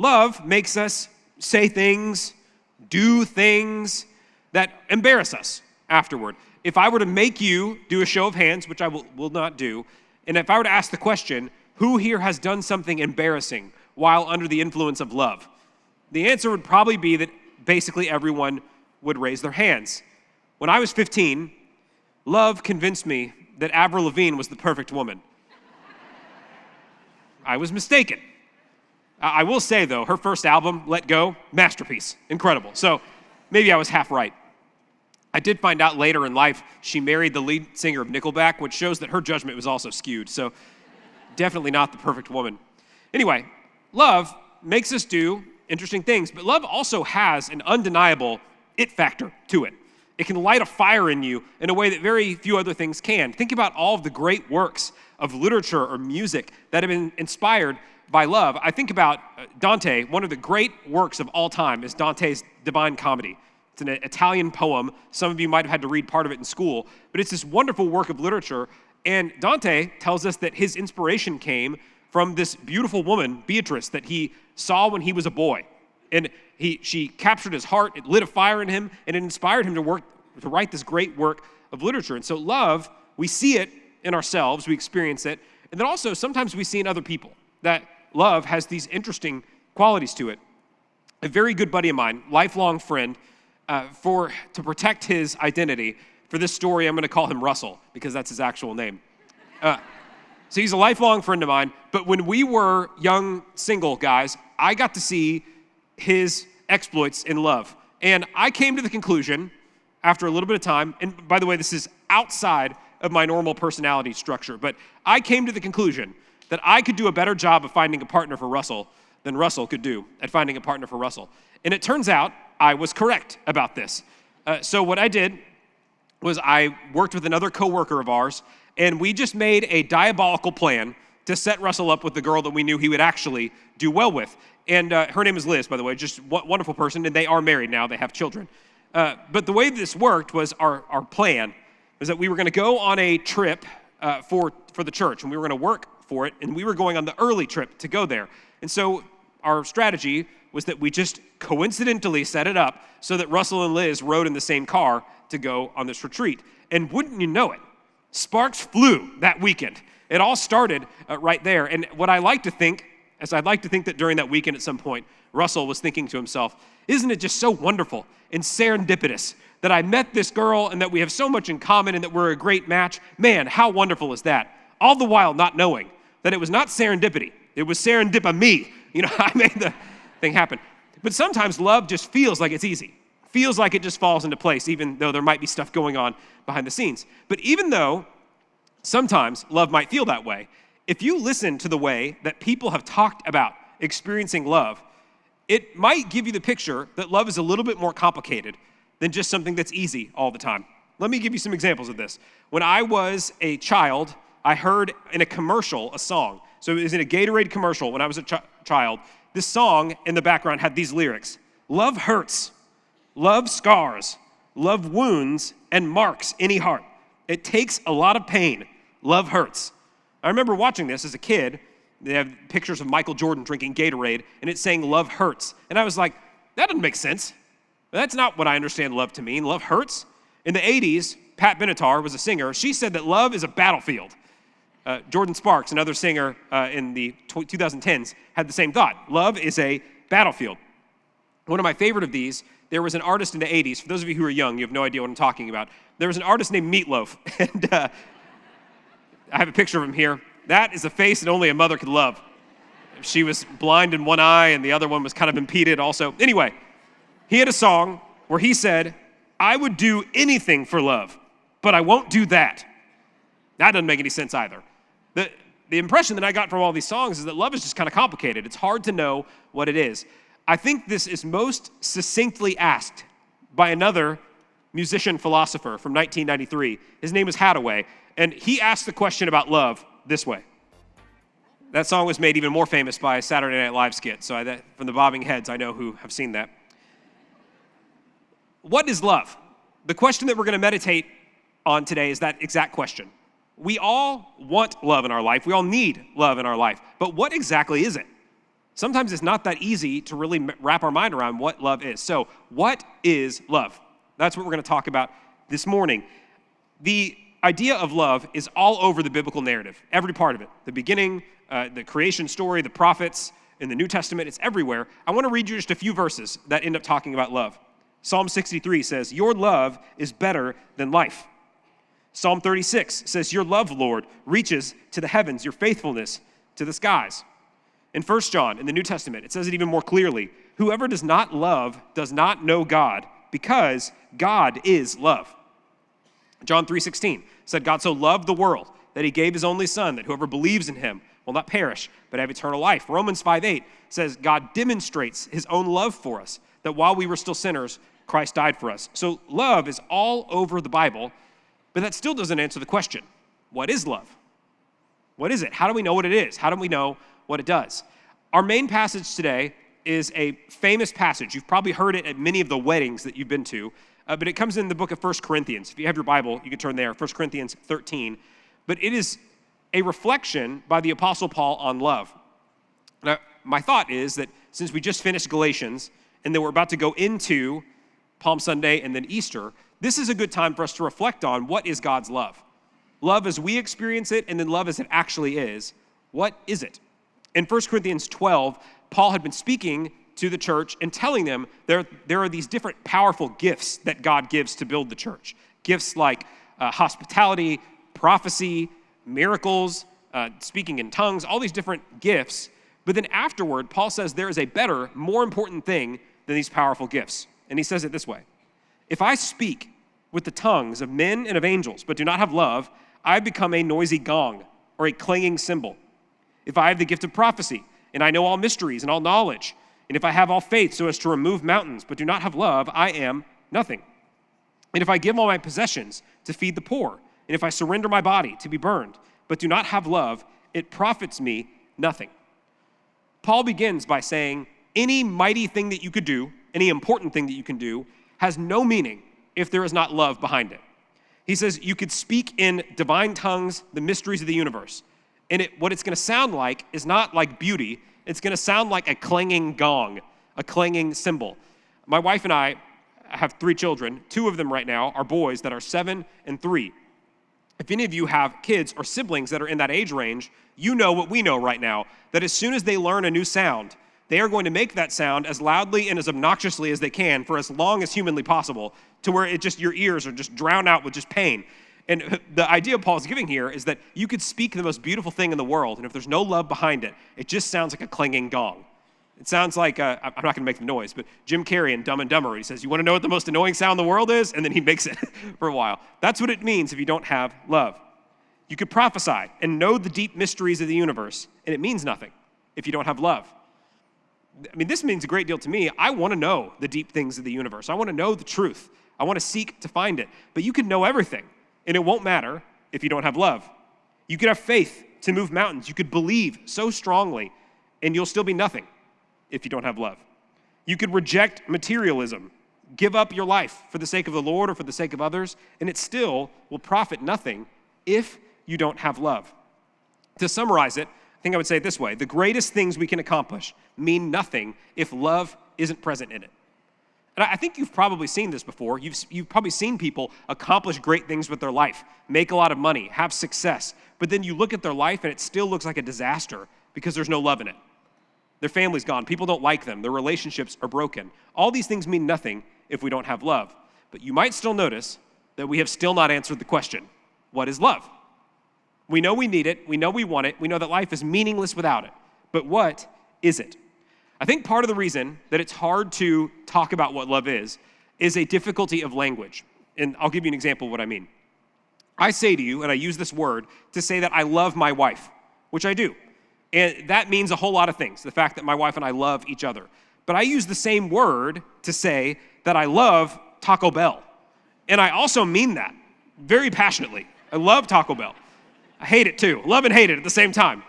love makes us say things, do things that embarrass us afterward. If I were to make you do a show of hands, which I will not do, and if I were to ask the question, who here has done something embarrassing while under the influence of love? The answer would probably be that basically everyone would raise their hands. When I was 15, love convinced me that Avril Lavigne was the perfect woman. I was mistaken. I will say, though, her first album, Let Go, masterpiece, incredible. So maybe I was half right. I did find out later in life she married the lead singer of Nickelback, which shows that her judgment was also skewed. So definitely not the perfect woman. Anyway, love makes us do interesting things, but love also has an undeniable it factor to it. It can light a fire in you in a way that very few other things can. Think about all of the great works of literature or music that have been inspired by love. I think about Dante. One of the great works of all time is Dante's Divine Comedy. It's an Italian poem. Some of you might have had to read part of it in school, but it's this wonderful work of literature. And Dante tells us that his inspiration came from this beautiful woman, Beatrice, that he saw when he was a boy. And she captured his heart, it lit a fire in him, and it inspired him to write this great work of literature. And so love, we see it in ourselves, we experience it, and then also sometimes we see in other people that love has these interesting qualities to it. A very good buddy of mine, lifelong friend, to protect his identity, for this story I'm going to call him Russell, because that's his actual name. So he's a lifelong friend of mine, but when we were young single guys, I got to see his exploits in love. And I came to the conclusion, after a little bit of time, and by the way, this is outside of my normal personality structure, but I came to the conclusion that I could do a better job of finding a partner for Russell than Russell could do at finding a partner for Russell. And it turns out I was correct about this. So what I did was I worked with another coworker of ours, and we just made a diabolical plan to set Russell up with the girl that we knew he would actually do well with. And her name is Liz, by the way, just wonderful person, and they are married now. They have children. But the way this worked was our plan was that we were going to go on a trip for the church, and we were going to work for it, and we were going on the early trip to go there. And so our strategy was that we just coincidentally set it up so that Russell and Liz rode in the same car to go on this retreat. And wouldn't you know it, sparks flew that weekend. It all started right there. And what I like to think, I'd like to think that during that weekend at some point, Russell was thinking to himself, isn't it just so wonderful and serendipitous that I met this girl and that we have so much in common and that we're a great match? Man, how wonderful is that? All the while not knowing that it was not serendipity. It was serendip-a-me. I made the thing happen. But sometimes love just feels like it's easy. Feels like it just falls into place, even though there might be stuff going on behind the scenes. But even though sometimes love might feel that way, if you listen to the way that people have talked about experiencing love, it might give you the picture that love is a little bit more complicated than just something that's easy all the time. Let me give you some examples of this. When I was a child, I heard in a commercial a song. So it was in a Gatorade commercial when I was a child. This song in the background had these lyrics: love hurts, love scars, love wounds and marks any heart. It takes a lot of pain. Love hurts. I remember watching this as a kid. They have pictures of Michael Jordan drinking Gatorade, and it's saying love hurts. And I was like, that doesn't make sense. That's not what I understand love to mean. Love hurts. In the 80s, Pat Benatar was a singer. She said that love is a battlefield. Jordan Sparks, another singer in the 2010s, had the same thought. Love is a battlefield. One of my favorite of these, there was an artist in the 80s. For those of you who are young, you have no idea what I'm talking about. There was an artist named Meatloaf, and I have a picture of him here. That is a face that only a mother could love. She was blind in one eye, and the other one was kind of impeded also. Anyway, he had a song where he said, I would do anything for love, but I won't do that. That doesn't make any sense either. The impression that I got from all these songs is that love is just kind of complicated. It's hard to know what it is. I think this is most succinctly asked by another musician philosopher from 1993. His name is Hathaway, and he asked the question about love this way. That song was made even more famous by a Saturday Night Live skit, so from the bobbing heads, I know who have seen that. What is love? The question that we're going to meditate on today is that exact question. We all want love in our life. We all need love in our life. But what exactly is it? Sometimes it's not that easy to really wrap our mind around what love is. So, what is love? That's what we're going to talk about this morning. The idea of love is all over the biblical narrative, every part of it. The beginning, the creation story, the prophets, in the New Testament, it's everywhere. I want to read you just a few verses that end up talking about love. Psalm 63 says, "Your love is better than life." Psalm 36 says, "Your love, Lord, reaches to the heavens, your faithfulness to the skies." In 1 John, in the New Testament, it says it even more clearly, "Whoever does not love does not know God, because God is love." John 3:16 said, "God so loved the world that he gave his only son, that whoever believes in him will not perish, but have eternal life." Romans 5:8 says, "God demonstrates his own love for us, that while we were still sinners, Christ died for us." So love is all over the Bible, but that still doesn't answer the question, what is love? What is it? How do we know what it is? How do we know what it does? Our main passage today is a famous passage. You've probably heard it at many of the weddings that you've been to, but it comes in the book of 1 Corinthians. If you have your Bible, you can turn there, 1 Corinthians 13. But it is a reflection by the Apostle Paul on love. Now, my thought is that since we just finished Galatians, and then we're about to go into Palm Sunday and then Easter, this is a good time for us to reflect on what is God's love. Love as we experience it, and then love as it actually is. What is it? In 1 Corinthians 12, Paul had been speaking to the church and telling them there are these different powerful gifts that God gives to build the church. Gifts like hospitality, prophecy, miracles, speaking in tongues, all these different gifts. But then afterward, Paul says there is a better, more important thing than these powerful gifts. And he says it this way: "If I speak with the tongues of men and of angels, but do not have love, I become a noisy gong or a clanging cymbal. If I have the gift of prophecy, and I know all mysteries and all knowledge, and if I have all faith so as to remove mountains, but do not have love, I am nothing. And if I give all my possessions to feed the poor, and if I surrender my body to be burned, but do not have love, it profits me nothing." Paul begins by saying, any mighty thing that you could do, any important thing that you can do, has no meaning if there is not love behind it. He says you could speak in divine tongues, the mysteries of the universe, and what it's going to sound like is not like beauty. It's going to sound like a clanging gong, a clanging cymbal. My wife and I have 3 children. 2 of them right now are boys that are 7 and 3. If any of you have kids or siblings that are in that age range, you know what we know right now, that as soon as they learn a new sound, they are going to make that sound as loudly and as obnoxiously as they can for as long as humanly possible, to where your ears are just drowned out with just pain. And the idea Paul's giving here is that you could speak the most beautiful thing in the world, and if there's no love behind it, it just sounds like a clanging gong. It sounds like, I'm not going to make the noise, but Jim Carrey in Dumb and Dumber, he says, "You want to know what the most annoying sound in the world is?" And then he makes it for a while. That's what it means if you don't have love. You could prophesy and know the deep mysteries of the universe, and it means nothing if you don't have love. I mean, this means a great deal to me. I want to know the deep things of the universe. I want to know the truth. I want to seek to find it. But you can know everything, and it won't matter if you don't have love. You could have faith to move mountains. You could believe so strongly, and you'll still be nothing if you don't have love. You could reject materialism, give up your life for the sake of the Lord or for the sake of others, and it still will profit nothing if you don't have love. To summarize it, I think I would say it this way: the greatest things we can accomplish mean nothing if love isn't present in it. And I think you've probably seen this before. You've probably seen people accomplish great things with their life, make a lot of money, have success, but then you look at their life and it still looks like a disaster because there's no love in it. Their family's gone. People don't like them. Their relationships are broken. All these things mean nothing if we don't have love. But you might still notice that we have still not answered the question, what is love? We know we need it. We know we want it. We know that life is meaningless without it. But what is it? I think part of the reason that it's hard to talk about what love is a difficulty of language. And I'll give you an example of what I mean. I say to you, and I use this word to say that I love my wife, which I do. And that means a whole lot of things, the fact that my wife and I love each other. But I use the same word to say that I love Taco Bell. And I also mean that very passionately. I love Taco Bell. I hate it too. Love and hate it at the same time.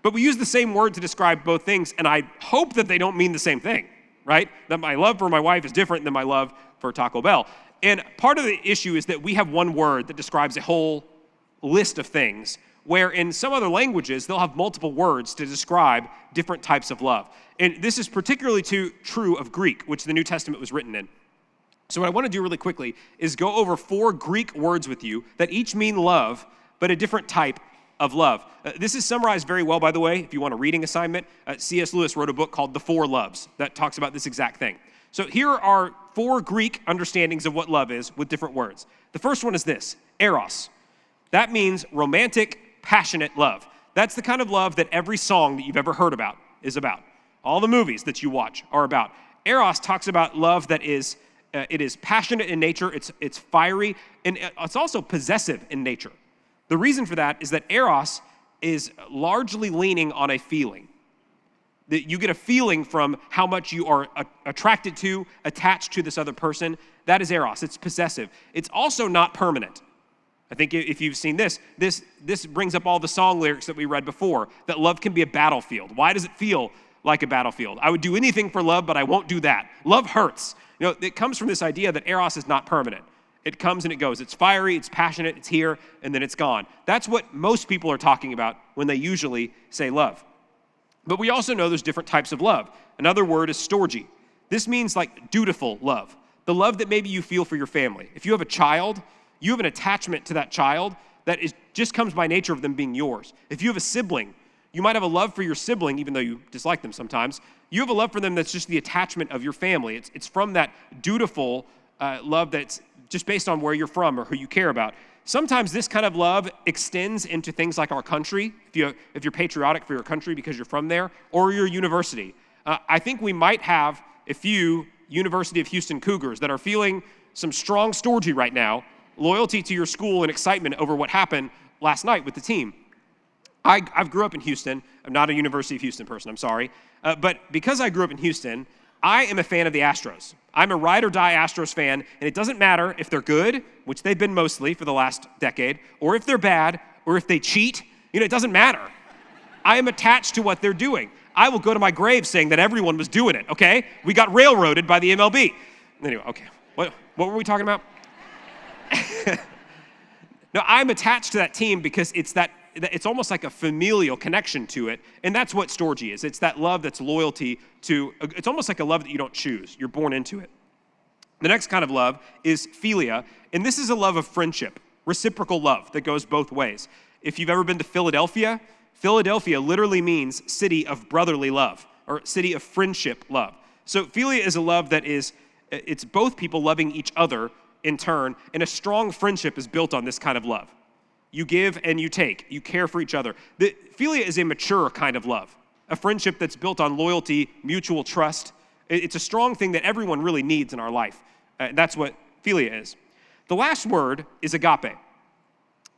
But we use the same word to describe both things, and I hope that they don't mean the same thing, right? That my love for my wife is different than my love for Taco Bell. And part of the issue is that we have one word that describes a whole list of things, where in some other languages, they'll have multiple words to describe different types of love. And this is particularly true of Greek, which the New Testament was written in. So what I want to do really quickly is go over 4 Greek words with you that each mean love, but a different type of love. This is summarized very well, by the way, if you want a reading assignment. C.S. Lewis wrote a book called The Four Loves that talks about this exact thing. So here are 4 Greek understandings of what love is with different words. The first one is this, eros. That means romantic, passionate love. That's the kind of love that every song that you've ever heard about is about. All the movies that you watch are about. Eros talks about love that is it is passionate in nature, it's fiery, and it's also possessive in nature. The reason for that is that eros is largely leaning on a feeling. That you get a feeling from how much you are attracted to, attached to this other person. That is eros. It's possessive. It's also not permanent. I think if you've seen this brings up all the song lyrics that we read before, that love can be a battlefield. Why does it feel like a battlefield? I would do anything for love, but I won't do that. Love hurts. You know, it comes from this idea that eros is not permanent. It comes and it goes. It's fiery, it's passionate, it's here, and then it's gone. That's what most people are talking about when they usually say love. But we also know there's different types of love. Another word is storge. This means like dutiful love, the love that maybe you feel for your family. If you have a child, you have an attachment to that child that just comes by nature of them being yours. If you have a sibling, you might have a love for your sibling, even though you dislike them sometimes. You have a love for them that's just the attachment of your family. It's from that dutiful love that's just based on where you're from or who you care about. Sometimes this kind of love extends into things like our country, if you're patriotic for your country because you're from there, or your university. I think we might have a few University of Houston Cougars that are feeling some strong storge right now, loyalty to your school and excitement over what happened last night with the team. I've grew up in Houston. I'm not a University of Houston person, I'm sorry. But because I grew up in Houston, I am a fan of the Astros. I'm a ride or die Astros fan, and it doesn't matter if they're good, which they've been mostly for the last decade, or if they're bad, or if they cheat. It doesn't matter. I am attached to what they're doing. I will go to my grave saying that everyone was doing it, okay? We got railroaded by the MLB. Anyway, okay. What were we talking about? No, I'm attached to that team because it's almost like a familial connection to it, and that's what storge is. It's that love that's loyalty to, it's almost like a love that you don't choose. You're born into it. The next kind of love is philia, and this is a love of friendship, reciprocal love that goes both ways. If you've ever been to Philadelphia, Philadelphia literally means city of brotherly love, or city of friendship love. So philia is a love that it's both people loving each other in turn, and a strong friendship is built on this kind of love. You give and you take. You care for each other. The philia is a mature kind of love, a friendship that's built on loyalty, mutual trust. It's a strong thing that everyone really needs in our life. That's what philia is. The last word is agape.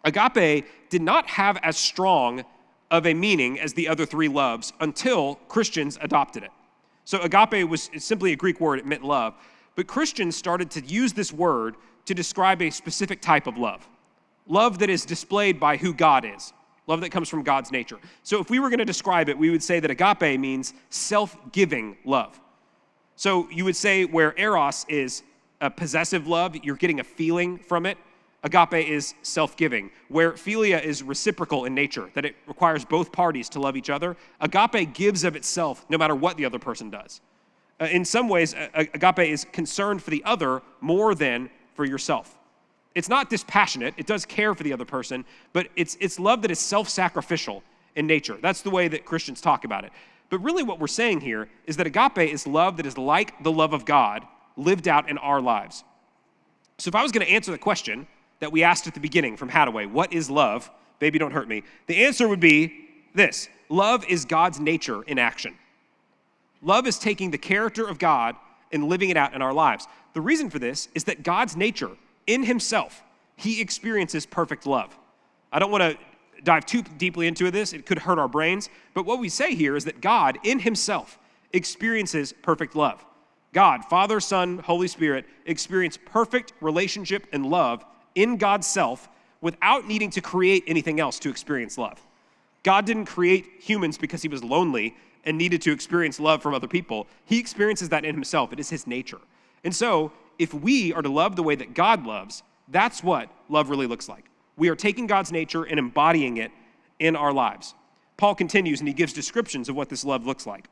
Agape did not have as strong of a meaning as the other 3 loves until Christians adopted it. So agape was simply a Greek word. It meant love. But Christians started to use this word to describe a specific type of love. Love that is displayed by who God is. Love that comes from God's nature. So if we were going to describe it, we would say that agape means self-giving love. So you would say where eros is a possessive love, you're getting a feeling from it. Agape is self-giving. Where philia is reciprocal in nature, that it requires both parties to love each other, agape gives of itself no matter what the other person does. In some ways, agape is concerned for the other more than for yourself. It's not dispassionate. It does care for the other person, but it's love that is self-sacrificial in nature. That's the way that Christians talk about it. But really what we're saying here is that agape is love that is like the love of God lived out in our lives. So if I was going to answer the question that we asked at the beginning from Hadaway, what is love? Baby, don't hurt me. The answer would be this. Love is God's nature in action. Love is taking the character of God and living it out in our lives. The reason for this is that God's nature, in himself, he experiences perfect love. I don't want to dive too deeply into this. It could hurt our brains. But what we say here is that God, in himself, experiences perfect love. God, Father, Son, Holy Spirit, experience perfect relationship and love in God's self without needing to create anything else to experience love. God didn't create humans because he was lonely and needed to experience love from other people. He experiences that in himself. It is his nature. And so, if we are to love the way that God loves, that's what love really looks like. We are taking God's nature and embodying it in our lives. Paul continues and he gives descriptions of what this love looks like.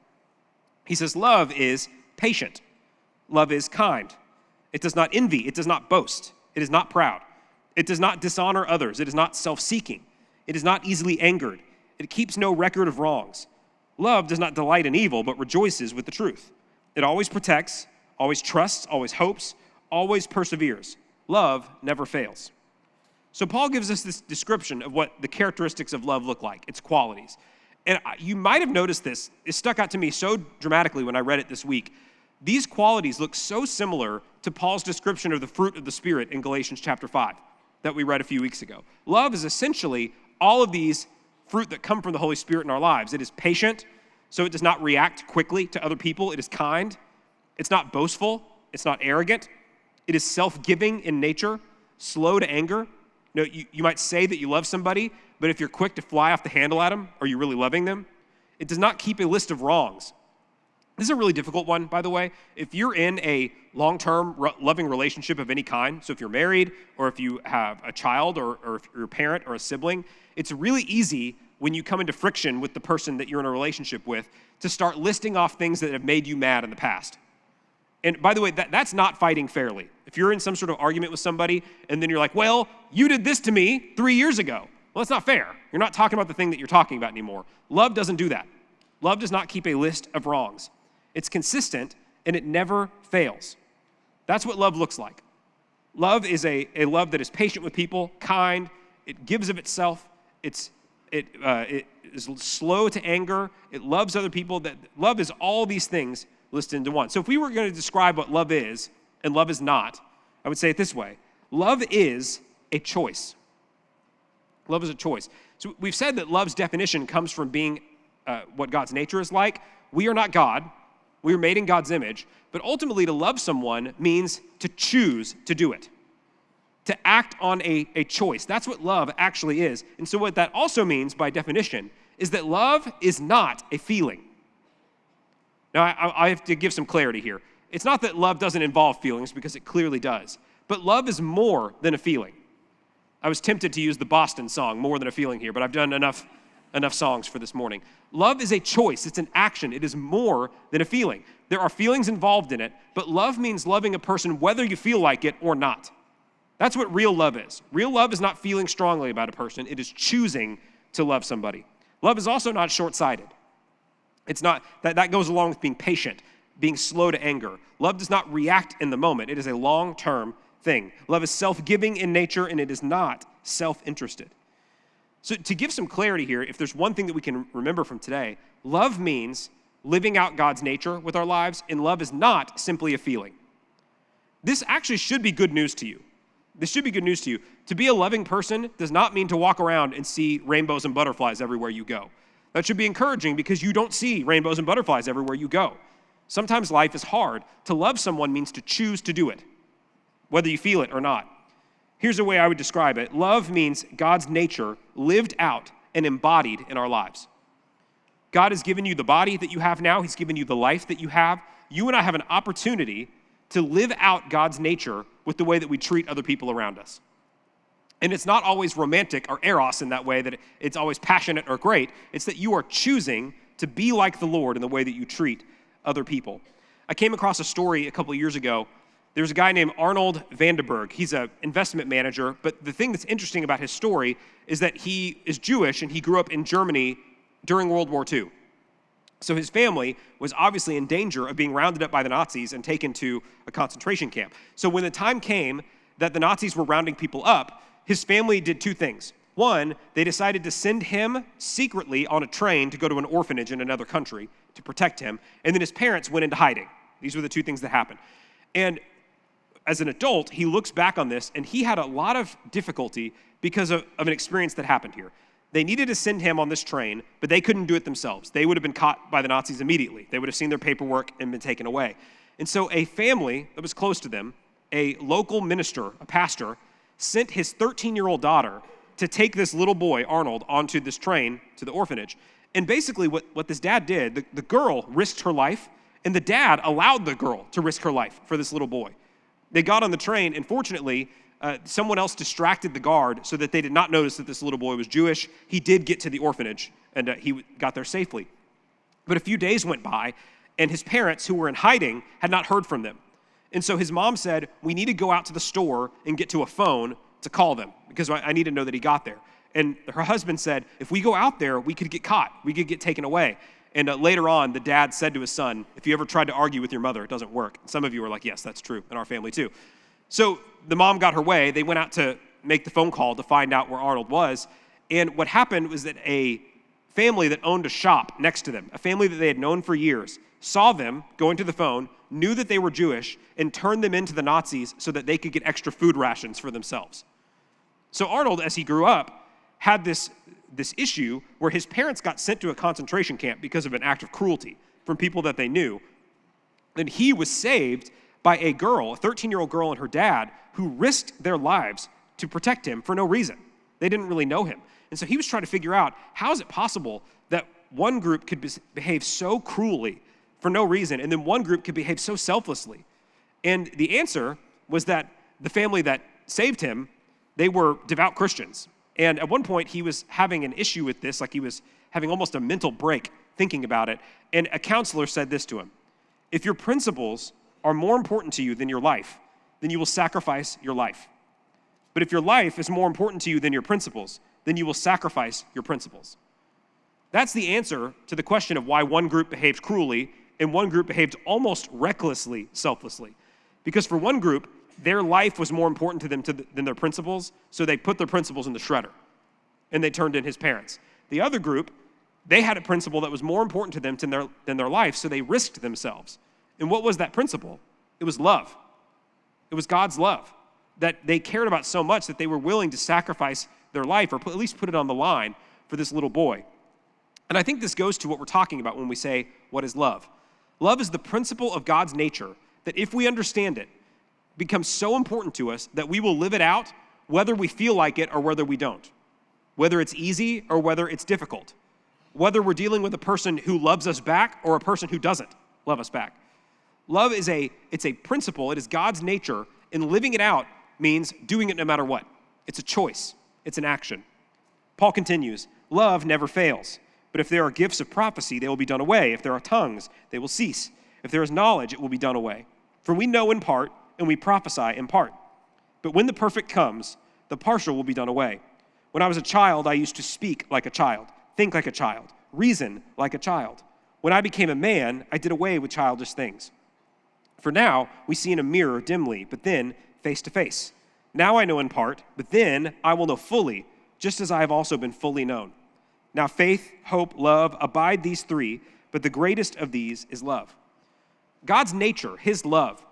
He says, love is patient. Love is kind. It does not envy. It does not boast. It is not proud. It does not dishonor others. It is not self-seeking. It is not easily angered. It keeps no record of wrongs. Love does not delight in evil, but rejoices with the truth. It always protects, always trusts, always hopes, always perseveres. Love never fails. So Paul gives us this description of what the characteristics of love look like, its qualities. And you might have noticed this. It stuck out to me so dramatically when I read it this week. These qualities look so similar to Paul's description of the fruit of the Spirit in Galatians chapter 5 that we read a few weeks ago. Love is essentially all of these fruit that come from the Holy Spirit in our lives. It is patient, so it does not react quickly to other people. It is kind. It's not boastful. It's not arrogant. It is self-giving in nature, slow to anger. You might say that you love somebody, but if you're quick to fly off the handle at them, are you really loving them? It does not keep a list of wrongs. This is a really difficult one, by the way. If you're in a long-term loving relationship of any kind, so if you're married or if you have a child or if you're a parent or a sibling, it's really easy when you come into friction with the person that you're in a relationship with to start listing off things that have made you mad in the past. And by the way, that's not fighting fairly. If you're in some sort of argument with somebody and then you're like, well, you did this to me 3 years ago. Well, that's not fair. You're not talking about the thing that you're talking about anymore. Love doesn't do that. Love does not keep a list of wrongs. It's consistent and it never fails. That's what love looks like. Love is a love that is patient with people, kind, it gives of itself, it is slow to anger, it loves other people. That love is all these things listed into one. So if we were going to describe what love is and love is not, I would say it this way. Love is a choice. Love is a choice. So we've said that love's definition comes from being what God's nature is like. We are not God. We are made in God's image. But ultimately, to love someone means to choose to do it, to act on a choice. That's what love actually is. And so what that also means, by definition, is that love is not a feeling. Now, I have to give some clarity here. It's not that love doesn't involve feelings, because it clearly does. But love is more than a feeling. I was tempted to use the Boston song, More Than a Feeling, here, but I've done enough songs for this morning. Love is a choice. It's an action. It is more than a feeling. There are feelings involved in it, but love means loving a person whether you feel like it or not. That's what real love is. Real love is not feeling strongly about a person. It is choosing to love somebody. Love is also not short-sighted. It's not, that goes along with being patient, being slow to anger. Love does not react in the moment. It is a long-term thing. Love is self-giving in nature, and it is not self-interested. So to give some clarity here, if there's one thing that we can remember from today, love means living out God's nature with our lives, and love is not simply a feeling. This actually should be good news to you. This should be good news to you. To be a loving person does not mean to walk around and see rainbows and butterflies everywhere you go. That should be encouraging because you don't see rainbows and butterflies everywhere you go. Sometimes life is hard. To love someone means to choose to do it, whether you feel it or not. Here's the way I would describe it. Love means God's nature lived out and embodied in our lives. God has given you the body that you have now. He's given you the life that you have. You and I have an opportunity to live out God's nature with the way that we treat other people around us. And it's not always romantic or eros in that way, that it's always passionate or great. It's that you are choosing to be like the Lord in the way that you treat other people. I came across a story a couple of years ago. There's a guy named Arnold Vandenberg. He's an investment manager, but the thing that's interesting about his story is that he is Jewish and he grew up in Germany during World War II. So his family was obviously in danger of being rounded up by the Nazis and taken to a concentration camp. So when the time came that the Nazis were rounding people up, his family did two things. One, they decided to send him secretly on a train to go to an orphanage in another country to protect him, and then his parents went into hiding. These were the two things that happened. And as an adult, he looks back on this, and he had a lot of difficulty because of an experience that happened here. They needed to send him on this train, but they couldn't do it themselves. They would have been caught by the Nazis immediately. They would have seen their paperwork and been taken away. And so a family that was close to them, a local minister, a pastor, sent his 13-year-old daughter to take this little boy, Arnold, onto this train to the orphanage. And basically what this dad did, the girl risked her life, and the dad allowed the girl to risk her life for this little boy. They got on the train, and fortunately, someone else distracted the guard so that they did not notice that this little boy was Jewish. He did get to the orphanage, and he got there safely. But a few days went by, and his parents, who were in hiding, had not heard from them. And so his mom said, we need to go out to the store and get to a phone to call them, because I need to know that he got there. And her husband said, if we go out there, we could get caught. We could get taken away. And later on, the dad said to his son, if you ever tried to argue with your mother, it doesn't work. And some of you are like, yes, that's true, in our family too. So the mom got her way. They went out to make the phone call to find out where Arnold was. And what happened was that a family that owned a shop next to them, a family that they had known for years, saw them going to the phone, knew that they were Jewish, and turned them into the Nazis so that they could get extra food rations for themselves. So Arnold, as he grew up, had this issue where his parents got sent to a concentration camp because of an act of cruelty from people that they knew. And he was saved by a girl, a 13-year-old girl and her dad, who risked their lives to protect him for no reason. They didn't really know him. And so he was trying to figure out, how is it possible that one group could behave so cruelly for no reason, and then one group could behave so selflessly? And the answer was that the family that saved him, they were devout Christians. And at one point, he was having an issue with this, like he was having almost a mental break thinking about it. And a counselor said this to him: if your principles are more important to you than your life, then you will sacrifice your life. But if your life is more important to you than your principles, then you will sacrifice your principles. That's the answer to the question of why one group behaved cruelly and one group behaved almost recklessly, selflessly. Because for one group, their life was more important to them than their principles, so they put their principles in the shredder, and they turned in his parents. The other group, they had a principle that was more important to them than their life, so they risked themselves. And what was that principle? It was love. It was God's love that they cared about so much that they were willing to sacrifice their life, or at least put it on the line for this little boy. And I think this goes to what we're talking about when we say, what is love? Love is the principle of God's nature that, if we understand it, becomes so important to us that we will live it out whether we feel like it or whether we don't, whether it's easy or whether it's difficult, whether we're dealing with a person who loves us back or a person who doesn't love us back. Love is a principle. It is God's nature, and living it out means doing it no matter what. It's a choice. It's an action. Paul continues, love never fails, but if there are gifts of prophecy, they will be done away. If there are tongues, they will cease. If there is knowledge, it will be done away. For we know in part, and we prophesy in part. But when the perfect comes, the partial will be done away. When I was a child, I used to speak like a child, think like a child, reason like a child. When I became a man, I did away with childish things. For now, we see in a mirror dimly, but then face to face. Now I know in part, but then I will know fully, just as I have also been fully known. Now faith, hope, love, abide these three, but the greatest of these is love. God's nature, his love,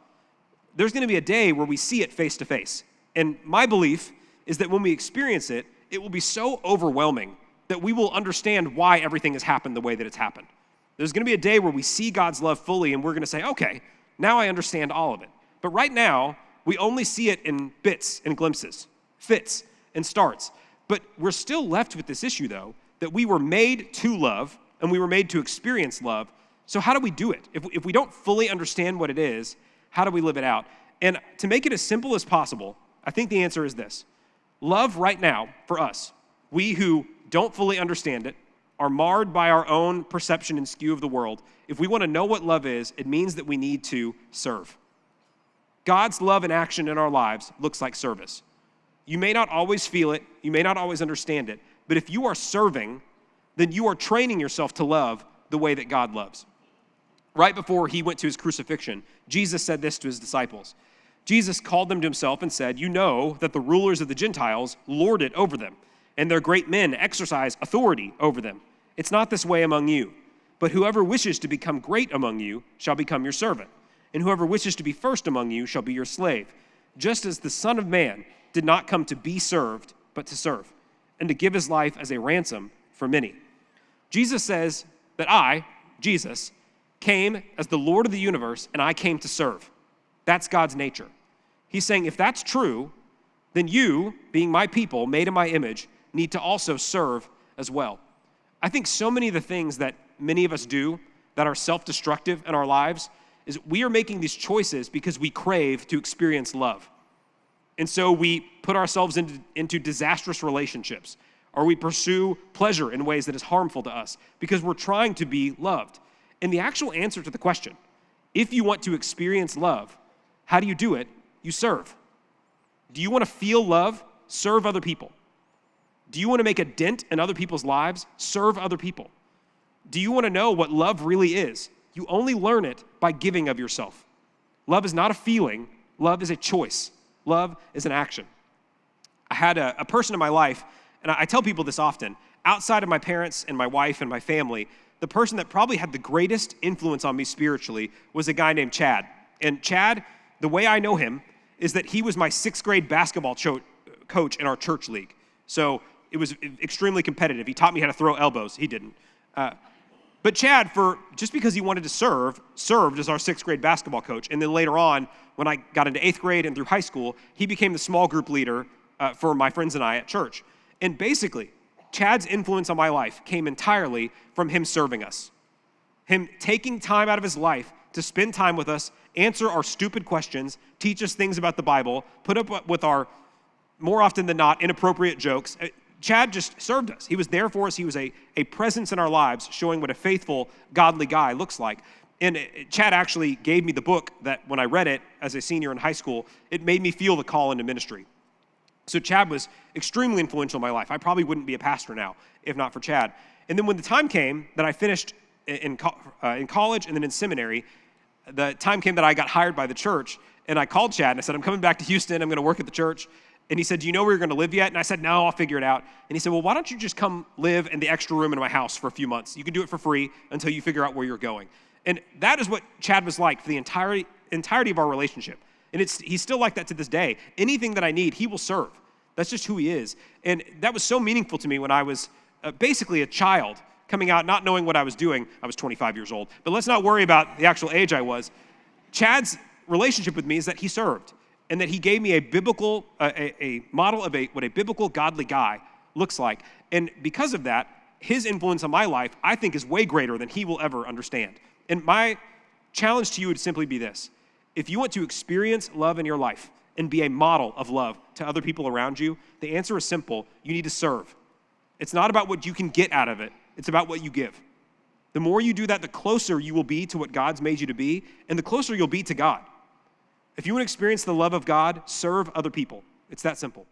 there's going to be a day where we see it face to face. And my belief is that when we experience it, it will be so overwhelming that we will understand why everything has happened the way that it's happened. There's going to be a day where we see God's love fully, and we're going to say, okay, now I understand all of it. But right now, we only see it in bits and glimpses, fits and starts. But we're still left with this issue, though, that we were made to love, and we were made to experience love. So how do we do it? If we don't fully understand what it is, how do we live it out? And to make it as simple as possible, I think the answer is this. Love right now, for us, we who don't fully understand it, are marred by our own perception and skew of the world. If we want to know what love is, it means that we need to serve. God's love in action in our lives looks like service. You may not always feel it, you may not always understand it, but if you are serving, then you are training yourself to love the way that God loves. Right before he went to his crucifixion, Jesus said this to his disciples. Jesus called them to himself and said, you know that the rulers of the Gentiles lord it over them, and their great men exercise authority over them. It's not this way among you, but whoever wishes to become great among you shall become your servant, and whoever wishes to be first among you shall be your slave, just as the Son of Man did not come to be served, but to serve, and to give his life as a ransom for many. Jesus says that I, Jesus, came as the Lord of the universe, and I came to serve. That's God's nature. He's saying, if that's true, then you, being my people, made in my image, need to also serve as well. I think so many of the things that many of us do that are self-destructive in our lives is we are making these choices because we crave to experience love. And so we put ourselves into disastrous relationships, or we pursue pleasure in ways that is harmful to us because we're trying to be loved. And the actual answer to the question, if you want to experience love, how do you do it? You serve. Do you want to feel love? Serve other people. Do you want to make a dent in other people's lives? Serve other people. Do you want to know what love really is? You only learn it by giving of yourself. Love is not a feeling. Love is a choice. Love is an action. I had a person in my life, and I tell people this often, outside of my parents and my wife and my family, the person that probably had the greatest influence on me spiritually was a guy named Chad. And Chad, the way I know him is that he was my 6th grade basketball coach in our church league. So it was extremely competitive. He taught me how to throw elbows. He didn't. But Chad, just because he wanted to served as our 6th grade basketball coach. And then later on, when I got into 8th grade and through high school, he became the small group leader for my friends and I at church. And basically, Chad's influence on my life came entirely from him serving us. Him taking time out of his life to spend time with us, answer our stupid questions, teach us things about the Bible, put up with our, more often than not, inappropriate jokes. Chad just served us. He was there for us. He was a presence in our lives, showing what a faithful, godly guy looks like. And Chad actually gave me the book that when I read it as a senior in high school, it made me feel the call into ministry. So Chad was extremely influential in my life. I probably wouldn't be a pastor now if not for Chad. And then when the time came that I finished in college and then in seminary, the time came that I got hired by the church, and I called Chad and I said, I'm coming back to Houston. I'm going to work at the church. And he said, do you know where you're going to live yet? And I said, no, I'll figure it out. And he said, well, why don't you just come live in the extra room in my house for a few months? You can do it for free until you figure out where you're going. And that is what Chad was like for the entirety of our relationship. And he's still like that to this day. Anything that I need, he will serve. That's just who he is. And that was so meaningful to me when I was basically a child coming out, not knowing what I was doing. I was 25 years old. But let's not worry about the actual age I was. Chad's relationship with me is that he served, and that he gave me a biblical, a model of what a biblical, godly guy looks like. And because of that, his influence on my life, I think, is way greater than he will ever understand. And my challenge to you would simply be this. If you want to experience love in your life and be a model of love to other people around you, the answer is simple. You need to serve. It's not about what you can get out of it. It's about what you give. The more you do that, the closer you will be to what God's made you to be, and the closer you'll be to God. If you want to experience the love of God, serve other people. It's that simple.